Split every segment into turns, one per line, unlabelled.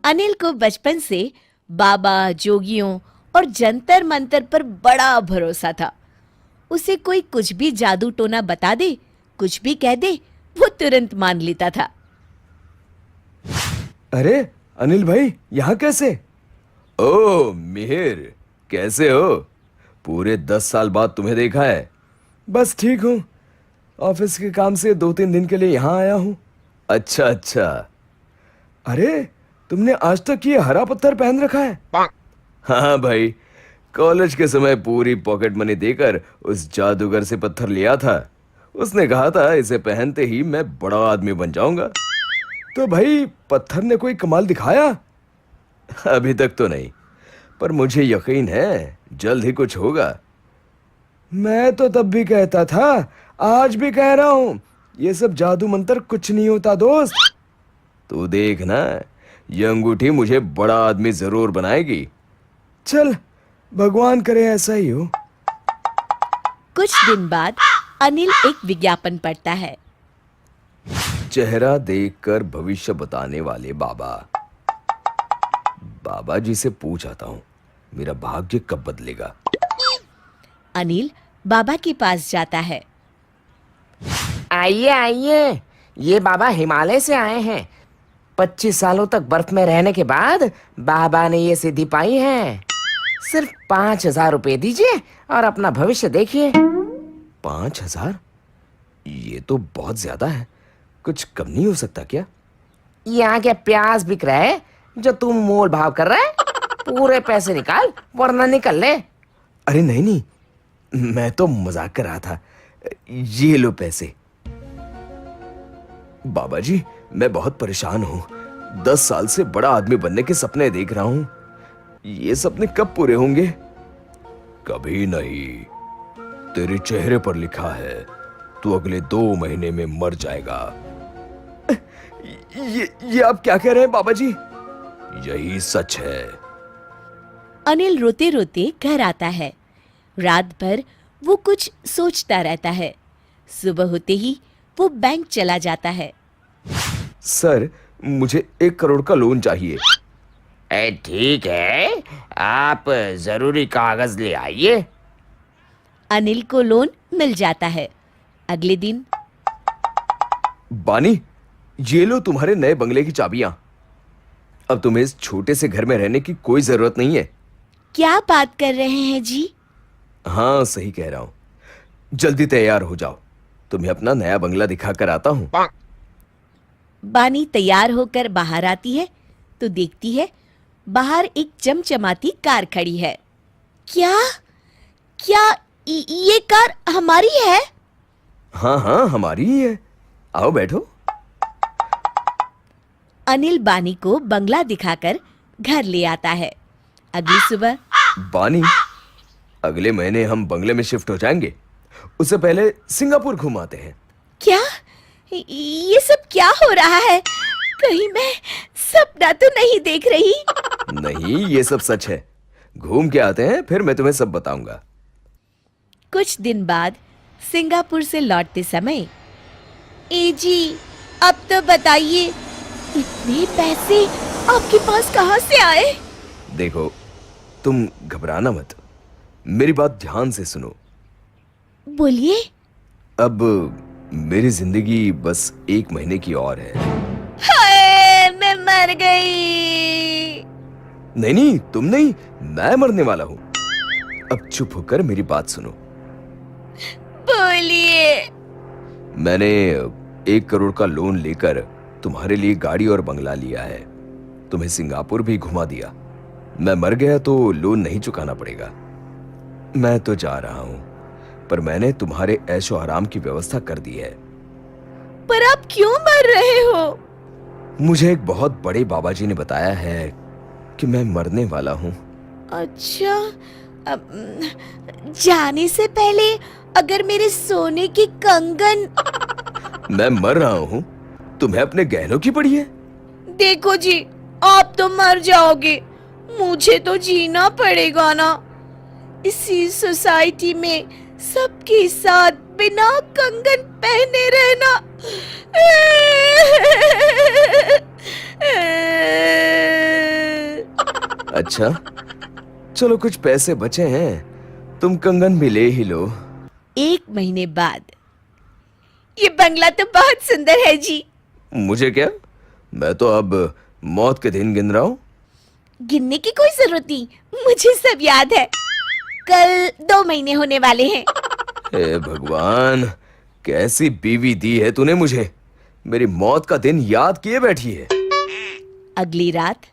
अनिल को बचपन से बाबा, जोगियों और जंतर मंतर पर बड़ा भरोसा था। उसे कोई कुछ भी जादू टोना बता दे, कुछ भी कह दे, वो तुरंत मान लेता था।
अरे अनिल भाई, यहाँ कैसे? ओ मिहिर, कैसे हो? पूरे 10 साल बाद तुम्हें देखा है। बस ठीक हूँ। ऑफिस के काम से 2-3 दिन के लिए यहाँ आया हूँ। अच्छा अच्छा। अरे तुमने आज तक ये हरा पत्थर पहन रखा है? हाँ भाई, कॉलेज के समय पूरी पॉकेट मनी देकर उस जादूगर से पत्थर लिया था। उसने कहा था इसे पहनते ही मैं बड़ा आदमी बन जाऊंगा। तो भाई पत्थर ने कोई कमाल दिखाया? अभी तक तो नहीं, पर मुझे यकीन है जल्द ही कुछ होगा। मैं तो तब भी कहता था, आज भी कह रहा हूं, ये सब जादू मंत्र कुछ नहीं होता दोस्त। तू देख ना, ये अंगूठी मुझे बड़ा आदमी जरूर बनाएगी। चल, भगवान करे ऐसा ही हो।
कुछ दिन बाद अनिल एक विज्ञापन पढ़ता है।
चेहरा देखकर भविष्य बताने वाले बाबा। बाबा जी से पूछ आता हूँ, मेरा भाग्य कब बदलेगा?
अनिल बाबा के पास जाता है।
आइए आइए, ये बाबा हिमालय से आए हैं। 25 सालों तक बर्फ में रहने के बाद बाबा ने ये सिद्धि पाई है। सिर्फ 5,000 रुपए दीजिए और अपना भविष्य देखिए।
5,000? ये तो बहुत ज्यादा है, कुछ कम नहीं हो सकता क्या?
यहाँ क्या प्याज बिक रहा है जो तुम मोल भाव कर रहा है? पूरे पैसे निकाल वरना निकल ले।
अरे नहीं नहीं, मैं तो मजाक कर रहा था। ये लो पैसे। बाबा जी, मैं बहुत परेशान हूँ। 10 साल से बड़ा आदमी बनने के सपने देख रहा हूँ। ये सपने कब पूरे होंगे? कभी नहीं। तेरे चेहरे पर लिखा है, तू अगले 2 महीने में मर जाएगा। ये आप क्या कह रहे हैं बाबा जी? यही सच है।
अनिल रोते रोते घर आता है। रात भर वो कुछ सोचता रहता है। सुबह होते ही वो बैंक चला जाता है।
सर, मुझे 1 करोड़ का लोन चाहिए।
ठीक है, आप जरूरी कागज ले आइए।
अनिल को लोन मिल जाता है। अगले दिन
बानी, ये लो तुम्हारे नए बंगले की चाबियां। अब तुम्हें इस छोटे से घर में रहने की कोई जरूरत नहीं है।
क्या बात कर रहे हैं जी?
हाँ, सही कह रहा हूं। जल्दी तैयार हो जाओ, तुम्हें अपना नया बंगला दिखा कर आता हूं।
बानी तैयार होकर बाहर आती है तो देखती है बाहर एक चमचमाती कार खड़ी है। क्या क्या ये कार हमारी है?
हाँ हाँ, हमारी ही है। आओ बैठो।
अनिल बानी को बंगला दिखाकर घर ले आता है। अगली सुबह
बानी, अगले महीने हम बंगले में शिफ्ट हो जाएंगे। उससे पहले सिंगापुर घुमाते हैं।
क्या ये सब क्या हो रहा है? कहीं मैं सपना तो नहीं देख रही?
नहीं, ये सब सच है। घूम के आते हैं, फिर मैं तुम्हें सब बताऊंगा।
कुछ दिन बाद सिंगापुर से लौटते समय, ए जी, अब तो बताइए, इतने पैसे आपके पास कहाँ से आए?
देखो, तुम घबराना मत, मेरी बात ध्यान से सुनो।
बोलिए।
अब मेरी जिंदगी बस 1 महीने की और है।
हाय, मैं मर गई।
नहीं नहीं, तुम नहीं, मैं मरने वाला हूं। अब चुप होकर मेरी बात सुनो।
बोलिए।
मैंने 1 करोड़ का लोन लेकर तुम्हारे लिए गाड़ी और बंगला लिया है। तुम्हें सिंगापुर भी घुमा दिया। मैं मर गया तो लोन नहीं चुकाना पड़ेगा। मैं तो जा रहा हूं, पर मैंने तुम्हारे ऐशो आराम की व्यवस्था कर दी है।
पर आप क्यों मर रहे हो?
मुझे एक बहुत बड़े बाबा जी ने बताया है कि मैं मरने वाला हूं।
अच्छा, जाने से पहले अगर मेरे सोने की कंगन।
मैं मर रहा हूं, तुम्हें अपने गहनों की पड़ी है।
देखो जी, आप तो मर जाओगे, मुझे तो जीना पड़ेगा ना। इसी सोसाइटी में सबके साथ बिना कंगन पहने रहना।
अच्छा, चलो कुछ पैसे बचे हैं, तुम कंगन भी ले ही लो।
1 महीने बाद। ये बंगला तो बहुत सुंदर है जी।
मुझे क्या, मैं तो अब मौत के दिन गिन रहा हूँ।
गिनने की कोई जरूरत नहीं, मुझे सब याद है। कल 2 महीने होने वाले हैं।
हे भगवान, कैसी बीवी दी है तूने मुझे, मेरी मौत का दिन याद किए बैठी है।
अगली रात।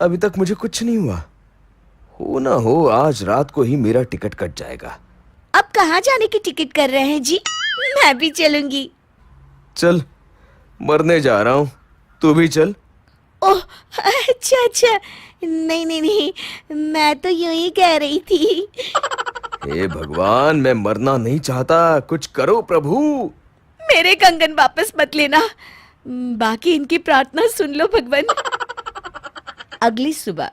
अभी तक मुझे कुछ नहीं हुआ, हो ना हो आज रात को ही मेरा टिकट कट जाएगा।
अब कहाँ जाने की टिकट कर रहे हैं जी? मैं भी चलूंगी।
चल, मरने जा रहा हूँ, तू भी चल।
ओह, अच्छा अच्छा, नहीं नहीं नहीं, मैं तो यूं ही कह रही थी।
हे भगवान, मैं मरना नहीं चाहता, कुछ करो प्रभु।
मेरे कंगन वापस मत लेना, बाकी इनकी प्रार्थना सुन लो भगवान। अगली सुबह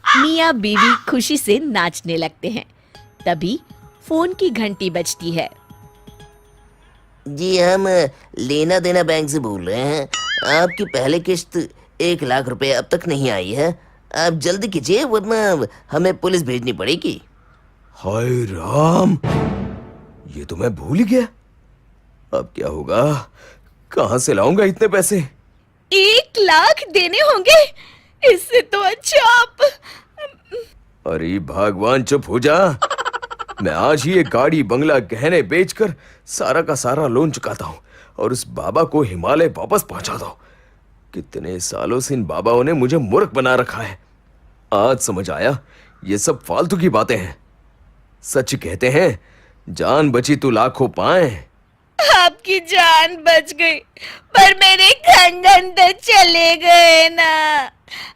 मियाँ बीवी खुशी से नाचने लगते हैं। तभी फोन की घंटी बजती है।
जी, हम लेना देना बैंक से बोल रहे हैं। आपकी पहली किश्त 1 लाख रुपए अब तक नहीं आई है। आप जल्दी कीजिए वरना हमें पुलिस भेजनी पड़ेगी।
हाय राम, ये तो मैं भूल ही गया। अब क्या होगा, कहां से लाऊंगा इतने पैसे?
1 लाख देने होंगे? इससे तो अच्छा आप।
अरे भगवान, चुप हो जा। मैं आज ही एक गाड़ी, बंगला, गहने बेचकर सारा का सारा लोन चुकाता हूँ और उस बाबा को हिमालय वापस पहुंचाता हूँ। कितने सालों से इन बाबाओं ने मुझे मूर्ख बना रखा है। आज समझ आया, ये सब फालतू की बातें हैं। सच कहते हैं, जान बची तो लाखों पाए।
आपकी जान बच गई, पर मेरे कंगन तो चले गए ना।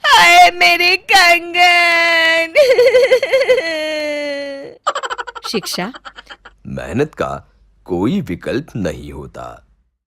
हाय मेरे कंगन। शिक्षा।
मेहनत का कोई विकल्प नहीं होता।